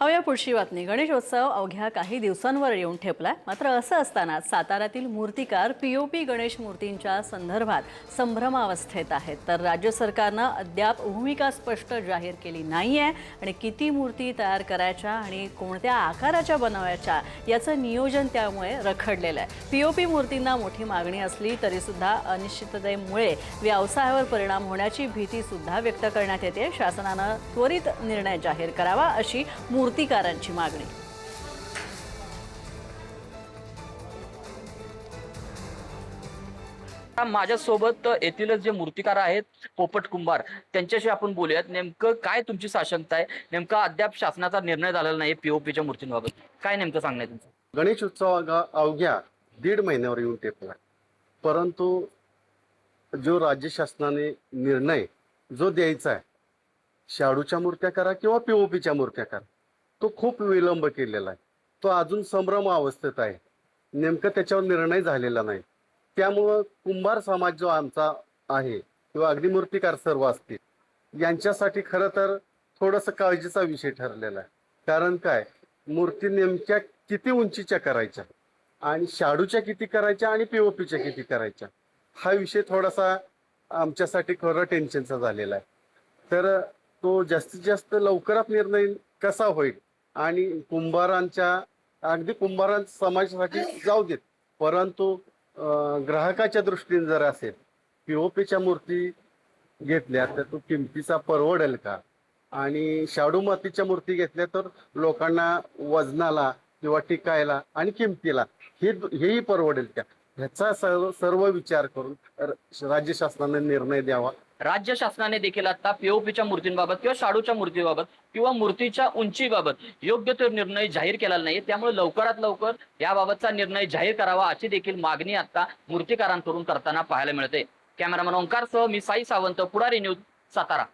या पुढची बातमी. गणेशोत्सव अवघ्या काही दिवसांवर येऊन ठेपलाय. मात्र असं असताना साताऱ्यातील मूर्तिकार पीओपी गणेश मूर्तींच्या संदर्भात संभ्रमावस्थेत आहेत. तर राज्य सरकारनं अद्याप भूमिका स्पष्ट जाहीर केली नाहीये आणि किती मूर्ती तयार करायच्या आणि कोणत्या आकाराच्या बनवायच्या याचं नियोजन त्यामुळे रखडलेलं आहे. पीओपी मूर्तींना मोठी मागणी असली तरी सुद्धा अनिश्चिततेमुळे व्यवसायावर परिणाम होण्याची भीती सुद्धा व्यक्त करण्यात येते. शासनानं त्वरित निर्णय जाहीर करावा अशी मूर्तिकारांची मागणी. माझ्यासोबत येथीलच जे मूर्तिकार आहेत पोपट कुंभार त्यांच्याशी आपण बोलूयात. नेमकं काय तुमची साशंकता आहे? नेमका अद्याप शासनाचा निर्णय झालेला नाही पीओपीच्या मूर्तींबाबत, काय नेमकं सांगणं आहे तुमचं? गणेश उत्सव अवघ्या 1.5 महिन्यावर येऊन टेपला, परंतु जो राज्य शासनाने निर्णय जो द्यायचा आहे, शाडूच्या मूर्त्या करा किंवा पीओपीच्या मूर्त्या करा, तो खूप विलंब केलेला आहे. तो अजून संभ्रम अवस्थेत आहे. नेमकं त्याच्यावर निर्णय झालेला नाही. त्यामुळं कुंभार समाज जो आमचा आहे किंवा अगदी मूर्तिकार सर्व असतील यांच्यासाठी खरं तर थोडंसं काळजीचा विषय ठरलेला आहे. कारण काय, मूर्ती नेमक्या किती उंचीच्या करायच्या आणि शाडूच्या किती करायच्या आणि पीओपीच्या किती करायच्या, हा विषय थोडासा आमच्यासाठी खरं टेन्शनचा झालेला आहे. तर तो जास्तीत जास्त लवकरात निर्णय कसा होईल आणि कुंभारांच्या अगदी कुंभारां समाजासाठी जाऊ देत, परंतु ग्राहकाच्या दृष्टीने जर असेल पीओपीच्या मूर्ती घेतल्या तर तो किमतीचा परवडेल का, आणि शाडू मातीच्या मूर्ती घेतल्या तर लोकांना वजनाला किंवा टिकायला आणि किमतीला हेही परवडेल का, ह्याचा सर्व विचार करून राज्य शासनाने निर्णय द्यावा. राज्य शासनाने देखील आता पीओपीच्या मूर्तींबाबत किंवा शाडूच्या मूर्तीबाबत किंवा मूर्तीच्या उंचीबाबत योग्य तो निर्णय जाहीर केलेला नाही. त्यामुळे लवकरात लवकर याबाबतचा निर्णय जाहीर करावा अशी देखील मागणी आता मूर्तिकारांकडून करताना पाहायला मिळते. कॅमेरामन ओंकारसह मी साई सावंत, पुढारी न्यूज, सातारा.